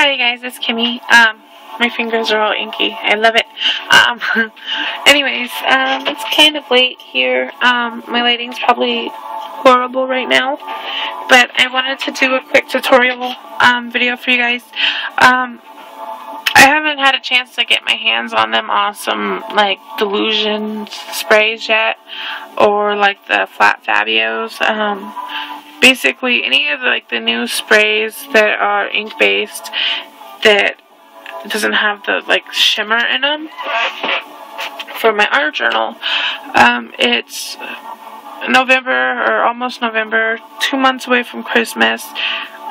Hi guys, it's Kimmy. My fingers are all inky. I love it. Anyways, it's kind of late here. My lighting's probably horrible right now, but I wanted to do a quick tutorial video for you guys. I haven't had a chance to get my hands on them awesome like dylusions sprays yet, or like the flat Fabios. Basically, any of the new sprays that are ink based that doesn't have the shimmer in them. For my art journal, it's November, or almost November, 2 months away from Christmas.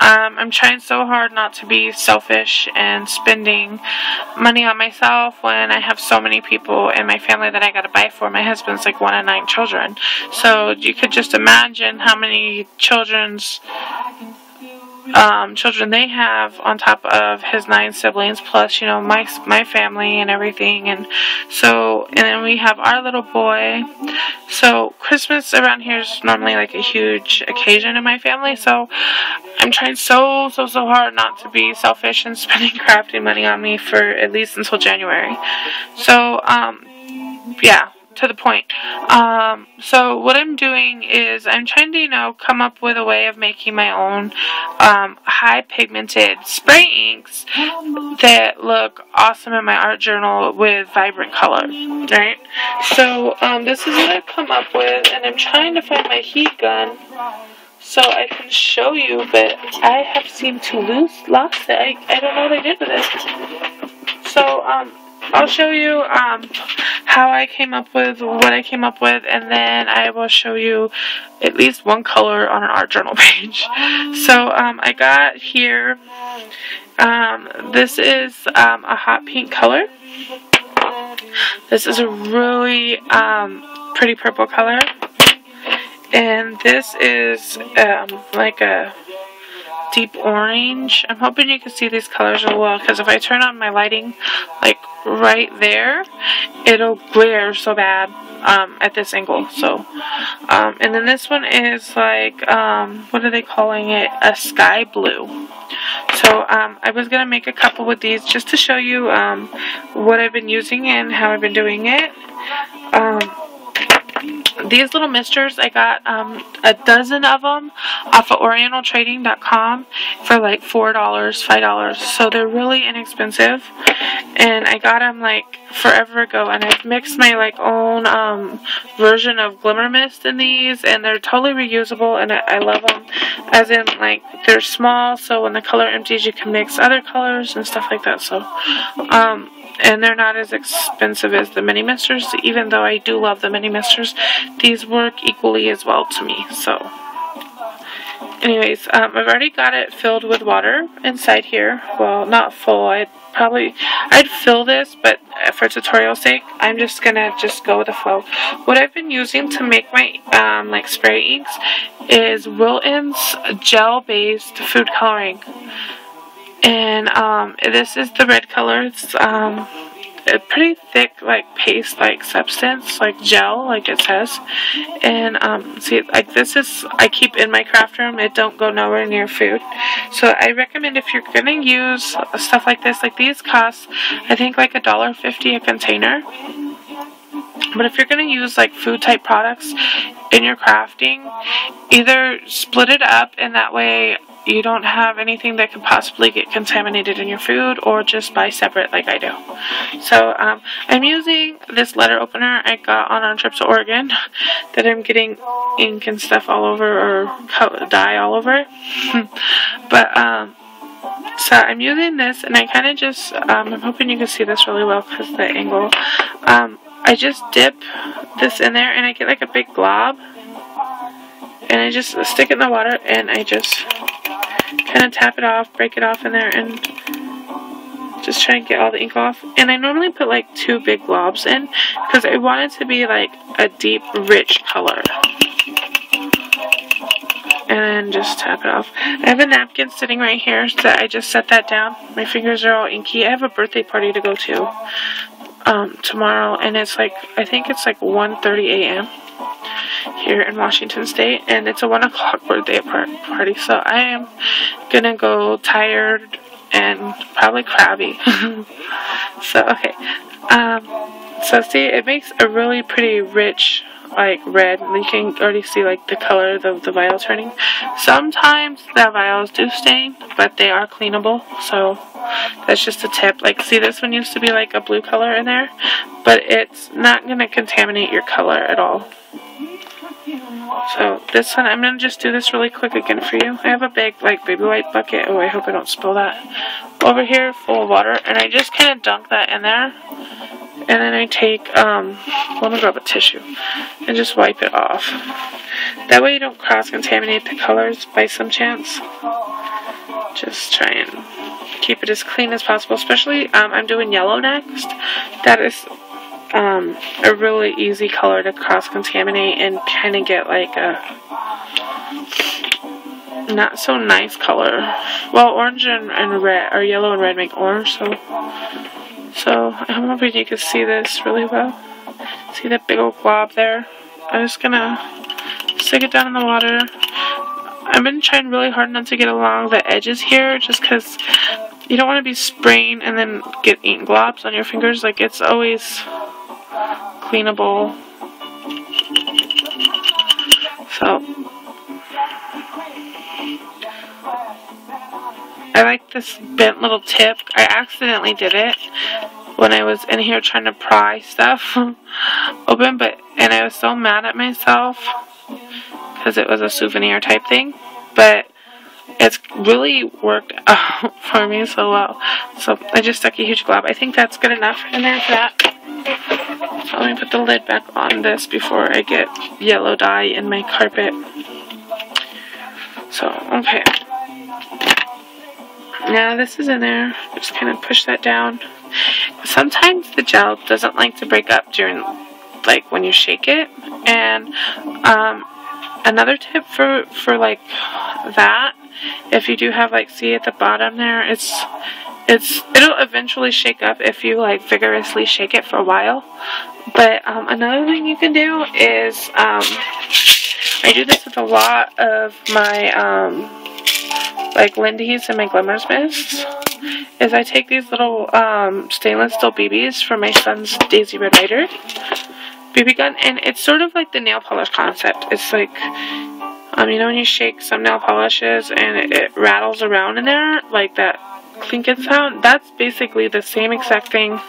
I'm trying so hard not to be selfish and spending money on myself when I have so many people in my family that I gotta buy for. My husband's like 1 of 9 children, so you could just imagine how many children they have on top of his 9 siblings, plus my family and everything. And then we have our little boy. So Christmas around here is normally like a huge occasion in my family, so I'm trying so hard not to be selfish and spending crafting money on me for at least until January. So yeah, to the point. So what I'm doing is I'm trying to come up with a way of making my own high pigmented spray inks that look awesome in my art journal with vibrant color, right? So this is what I've come up with, and I'm trying to find my heat gun so I can show you, but I have seemed to lost it. I don't know what I did with it. So I'll show you how I came up with what I came up with, and then I will show you at least one color on an art journal page. So I got here, this is a hot pink color. This is a really pretty purple color, and this is like a deep orange. I'm hoping you can see these colors real well, because if I turn on my lighting right there, it'll glare so bad at this angle. So and then this one is what are they calling it, a sky blue. So I was gonna make a couple with these just to show you what I've been using and how I've been doing it. These little misters, I got a dozen of them off of orientaltrading.com for like $4, $5, so they're really inexpensive, and I got them forever ago, and I've mixed my own version of glimmer mist in these, and they're totally reusable, and I love them, as in they're small, so when the color empties you can mix other colors and stuff like that. So and they're not as expensive as the mini misters. Even though I do love the mini misters, these work equally as well to me. So anyways, I've already got it filled with water inside here. Well, not full. I'd fill this, but for tutorial sake, I'm just gonna go with the flow. What I've been using to make my spray inks is Wilton's gel-based food coloring. And this is the red color. It's a pretty thick paste-like substance, like gel, like it says. And see, this is I keep in my craft room. It don't go nowhere near food. So I recommend, if you're gonna use stuff like this, these cost I think $1.50 a container. But if you're going to use food type products in your crafting, either split it up, and that way you don't have anything that could possibly get contaminated in your food, or just buy separate like I do. So I'm using this letter opener I got on our trip to Oregon that I'm getting ink and stuff all over, or dye all over. But so I'm using this, and I kind of just I'm hoping you can see this really well because the angle. I just dip this in there, and I get a big glob, and I just stick it in the water, and I just kind of tap it off, break it off in there, and just try and get all the ink off. And I normally put 2 big globs in, because I want it to be a deep, rich color. And just tap it off. I have a napkin sitting right here, so I just set that down. My fingers are all inky. I have a birthday party to go to tomorrow, and it's I think it's 1:30 a.m. here in Washington State, and it's a 1 o'clock birthday party, so I am gonna go tired and probably crabby. So, okay. So see, it makes a really pretty rich, like, red. You can already see, like, the color of the vial turning. Sometimes the vials do stain, but they are cleanable, so that's just a tip. Like, see, this one used to be, like, a blue color in there, but it's not going to contaminate your color at all. So, this one, I'm going to just do this really quick again for you. I have a big, like, baby wipe bucket. Oh, I hope I don't spill that. Over here, full of water, and I just kind of dunk that in there. And then I take, let me grab a tissue and just wipe it off. That way you don't cross-contaminate the colors by some chance. Just try and keep it as clean as possible, especially, I'm doing yellow next. That is, a really easy color to cross-contaminate and kind of get like a not so nice color. Well, orange and red, or yellow and red make orange, so I'm hoping you can see this really well. See that big old glob there? I'm just gonna stick it down in the water. I've been trying really hard not to get along the edges here, just because you don't want to be spraying and then get ink globs on your fingers. Like, it's always cleanable. So I like this bent little tip. I accidentally did it when I was in here trying to pry stuff open, and I was so mad at myself because it was a souvenir type thing, but it's really worked out for me so well. So I just stuck a huge glob. I think that's good enough in there for that. So let me put the lid back on this before I get yellow dye in my carpet. So, okay. Now this is in there. Just kind of push that down. Sometimes the gel doesn't like to break up during, like, when you shake it. And another tip for like that, if you do have, like, see at the bottom there, it'll eventually shake up if you, like, vigorously shake it for a while. But another thing you can do is I do this with a lot of my like Lindy's and my Glimmers mists, is I take these little stainless steel BBs from my son's Daisy Red Ryder BB gun, and it's sort of like the nail polish concept. It's like, you know when you shake some nail polishes and it rattles around in there, like that clinking sound? That's basically the same exact thing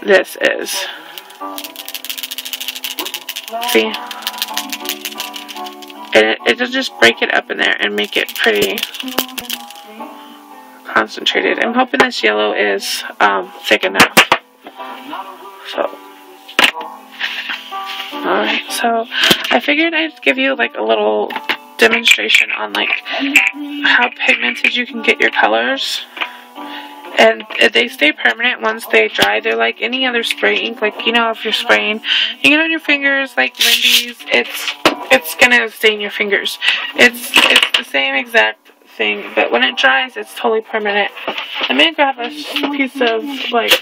this is. See? And it'll just break it up in there and make it pretty concentrated. I'm hoping this yellow is thick enough. So, alright, so I figured I'd give you, like, a little demonstration on, like, how pigmented you can get your colors. And they stay permanent once they dry. They're like any other spray ink. Like, you know, if you're spraying, you get on your fingers, like Lindy's, it's gonna stain your fingers. It's the same exact thing, but when it dries, it's totally permanent. I'm gonna grab a piece of, like,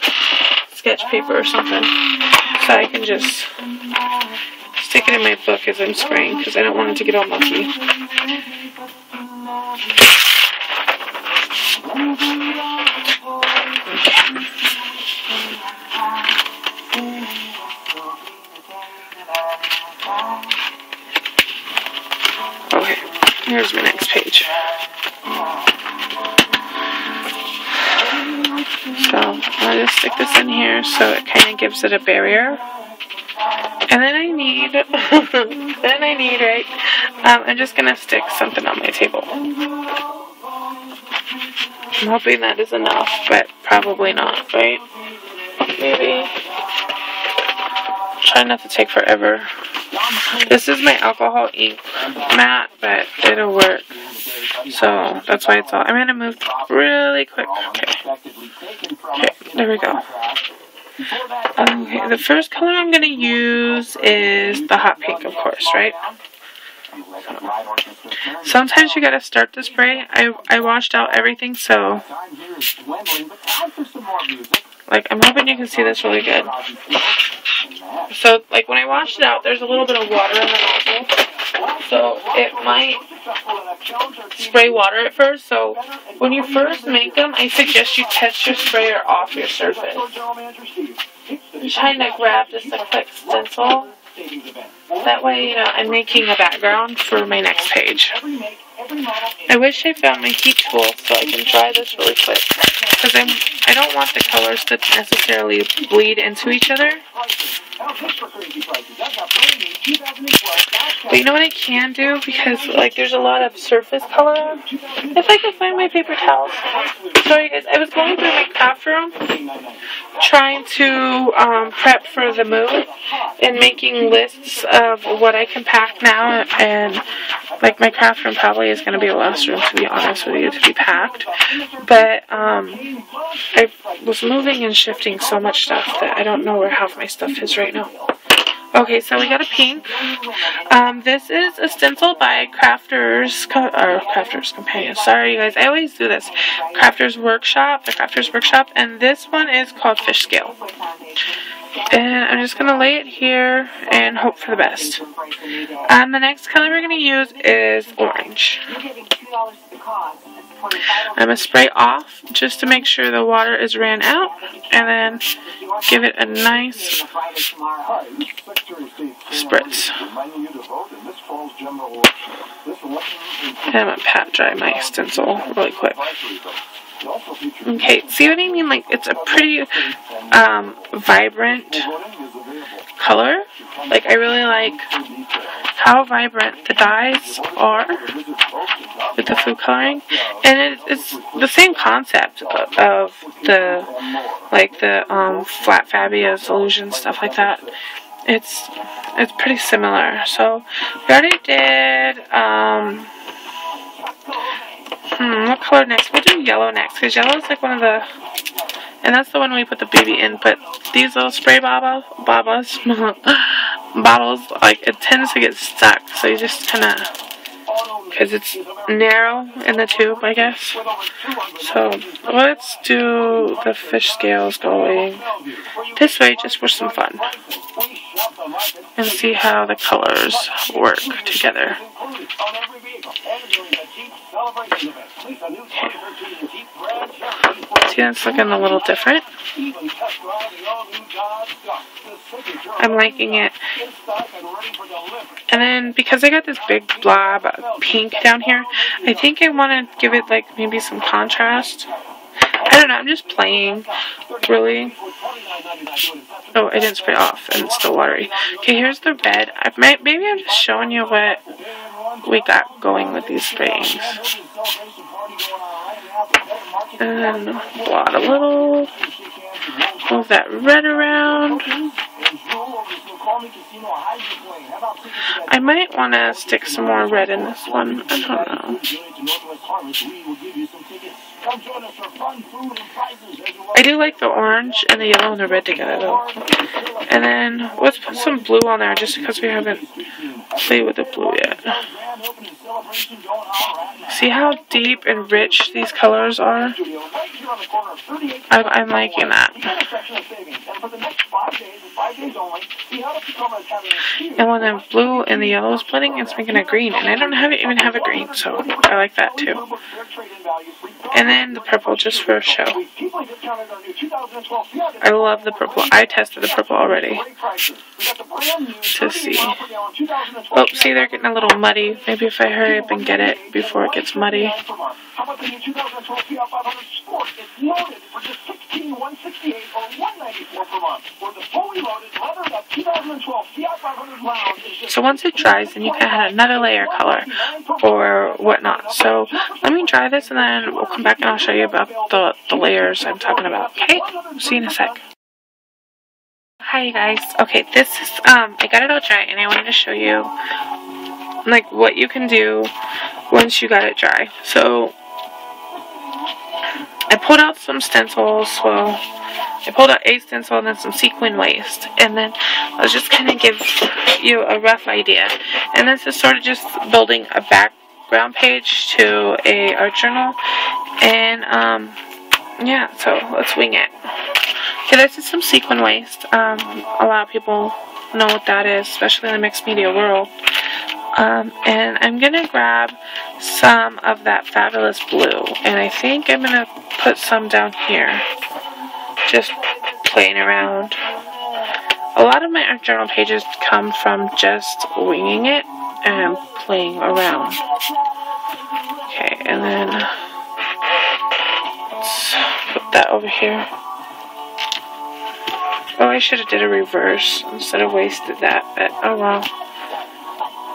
sketch paper or something, so I can just stick it in my book as I'm spraying, because I don't want it to get all mucky. Okay, here's my next page. So I'll just stick this in here so it kind of gives it a barrier. And then I need, right, I'm just going to stick something on my table. I'm hoping that is enough, but probably not, right? Maybe. Try not to take forever. This is my alcohol ink mat, but it'll work. So that's why it's all. I'm going to move really quick. Okay, there we go. Okay, the first color I'm going to use is the hot pink, of course, right? Sometimes you gotta start the spray. I washed out everything, so, like, I'm hoping you can see this really good. So, like, when I washed it out, there's a little bit of water in the nozzle. So it might spray water at first. So when you first make them, I suggest you test your sprayer off your surface. I'm trying to grab just a quick stencil. That way, you know, I'm making a background for my next page. I wish I found my heat tool so I can dry this really quick, because I don't want the colors to necessarily bleed into each other. But you know what I can do, because like there's a lot of surface color. If I can find my paper towels. Sorry guys, I was going through my craft room trying to prep for the move and making lists of what I can pack now, and like my craft room probably is going to be the last room, to be honest with you, to be packed. But I was moving and shifting so much stuff that I don't know where half my stuff is right now. Okay, so we got a pink. This is a stencil by Crafter's Companion. Sorry, you guys, I always do this. Crafter's Workshop, the Crafter's Workshop, and this one is called Fish Scale. And I'm just going to lay it here and hope for the best. The next color we're going to use is orange. I'm going to spray off just to make sure the water is ran out, and then give it a nice spritz. And I'm going to pat dry my stencil really quick. Okay, see what I mean? Like, it's a pretty vibrant color. Like, I really like how vibrant the dyes are with the food coloring. And it's the same concept of the, like, the flat Fabia solution, stuff like that. It's pretty similar. So, we already did, what color next? We'll do yellow next, because yellow is like one of the, and that's the one we put the baby in, but these little spray bottles, like, it tends to get stuck, so you just kind of, because it's narrow in the tube, I guess. So, let's do the fish scales going this way, just for some fun, and see how the colors work together. Okay. See, that's looking a little different. I'm liking it. And then, because I got this big blob of pink down here, I think I want to give it, like, maybe some contrast. I don't know, I'm just playing, really. Oh, I didn't spray off, and it's still watery. Okay, here's the red. Maybe I'm just showing you what we got going with these sprayings. And blot a little. Move that red around. I might want to stick some more red in this one. I don't know. I do like the orange and the yellow and the red together, though. And then let's put some blue on there, just because we haven't played with the blue yet. See how deep and rich these colors are? I'm liking that. And when the blue and the yellow is splitting, it's making a green. And I don't even have a green, so I like that too. And then the purple, just for show. I love the purple. I tested the purple already to see. Oh, see, they're getting a little muddy. Maybe if I hurry up and get it before it gets muddy. So once it dries, then you can add another layer of color or whatnot. So let me dry this, and then we'll come back and I'll show you about the layers I'm talking about. Okay? See you in a sec. Hi guys. Okay, this is I got it all dry, and I wanted to show you like what you can do once you got it dry. So I pulled out some stencils. Well, I pulled out a stencil and then some sequin waste, and then I was just kind of give you a rough idea. And this is sort of just building a background page to a art journal, and yeah, so let's wing it. Okay, this is some sequin waste. A lot of people know what that is, especially in the mixed media world. And I'm going to grab some of that fabulous blue. And I think I'm going to put some down here. Just playing around. A lot of my art journal pages come from just winging it and playing around. Okay, and then let's put that over here. Oh, I should have did a reverse instead of wasted that, but oh well.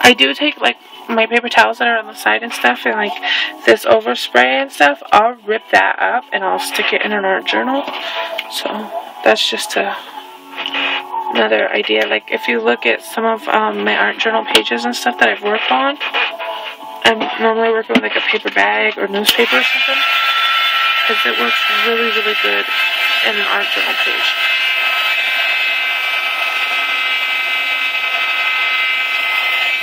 I do take like my paper towels that are on the side and stuff, and like this overspray and stuff, I'll rip that up and I'll stick it in an art journal. So that's just another idea. Like if you look at some of my art journal pages and stuff that I've worked on, I'm normally working with like a paper bag or newspaper or something, because it works really, really good in an art journal page.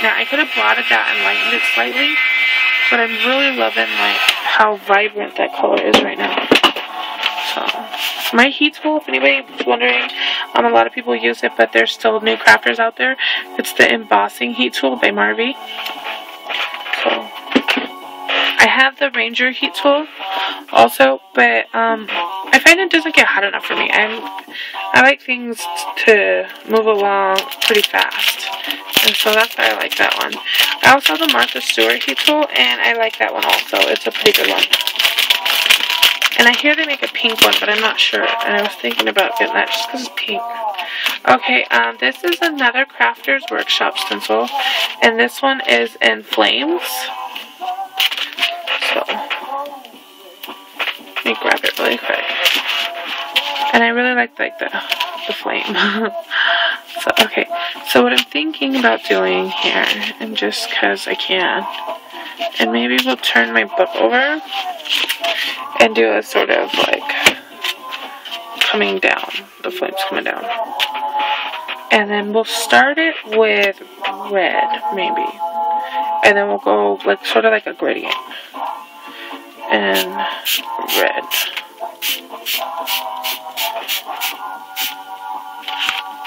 Now, I could have blotted that and lightened it slightly, but I'm really loving like how vibrant that color is right now. So, my heat tool, if anybody's wondering, a lot of people use it, but there's still new crafters out there. It's the embossing heat tool by Marvy. So, I have the Ranger heat tool also, but I find it doesn't get hot enough for me. I like things to move along pretty fast. And so that's why I like that one. I also have the Martha Stewart heat tool, and I like that one also. It's a pretty good one. And I hear they make a pink one, but I'm not sure. And I was thinking about getting that just because it's pink. Okay, this is another Crafter's Workshop stencil. And this one is in flames. So, let me grab it really quick. And I really like the flame. So, okay, so what I'm thinking about doing here, and just because I can, and maybe we'll turn my book over and do a sort of like coming down, the flames coming down. And then we'll start it with red, maybe. And then we'll go like sort of like a gradient. And red.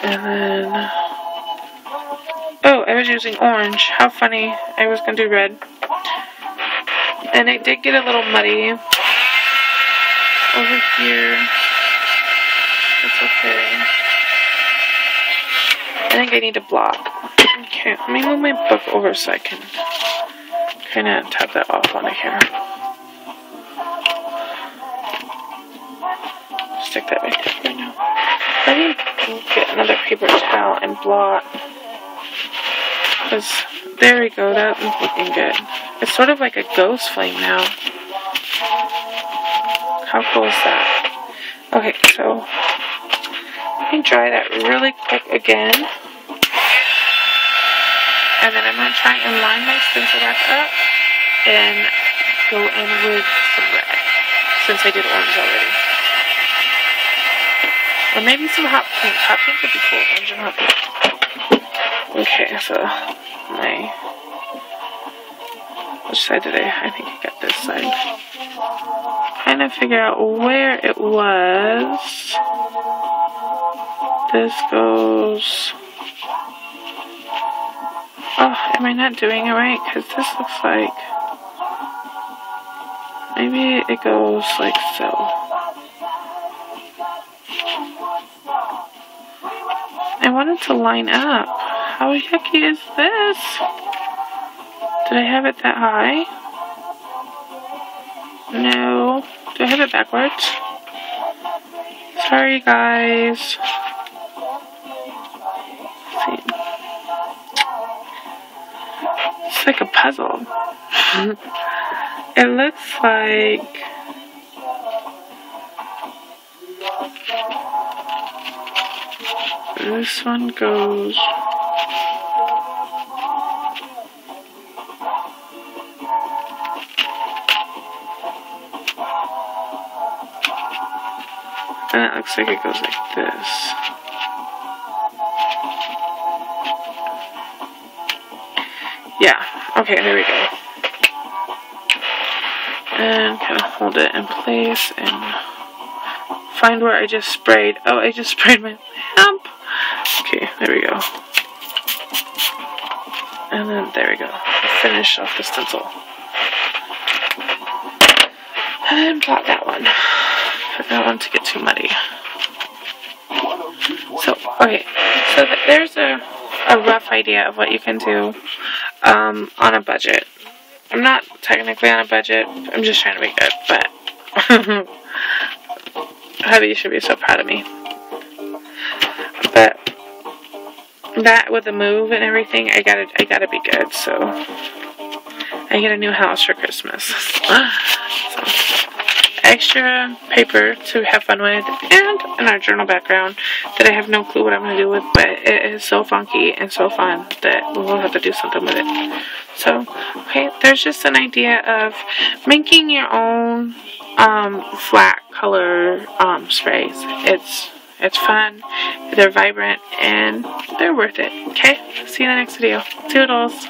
And then, oh, I was using orange. How funny. I was going to do red. And it did get a little muddy over here. That's okay. I think I need to block. Okay, let me move my book over so I can kind of tap that off onto here. Stick that right there now. Let me get another paper towel and blot. Because, there we go, that is looking good. It's sort of like a ghost flame now. How cool is that? Okay, so, let me dry that really quick again. And then I'm going to try and line my stencil back up and go in with some red, since I did orange already. Or maybe some hot pink. Hot pink would be cool. Orange and hot pink. Okay, so which side did I think I got this side. Trying to figure out where it was. This goes. Oh, am I not doing it right? Because this looks like. Maybe it goes like so. I want it to line up. How yucky is this? Did I have it that high? No. Do I have it backwards? Sorry, guys. Let's see. It's like a puzzle. It looks like... This one goes... And it looks like it goes like this. Yeah, okay, there we go. And kind of hold it in place and find where I just sprayed. Oh, I just sprayed my lamp. Okay, there we go. And then there we go. Finish off the stencil. And blot that one. I don't want to get too muddy. So, okay. So there's a rough idea of what you can do on a budget. I'm not technically on a budget. I'm just trying to be good, but hubby should be so proud of me. But that with the move and everything, I gotta be good. So I get a new house for Christmas. So extra paper to have fun with, and in our journal background that I have no clue what I'm going to do with, but it is so funky and so fun that we'll have to do something with it. So, okay, there's just an idea of making your own flat color sprays. It's fun, they're vibrant, and they're worth it. Okay, see you in the next video. Toodles!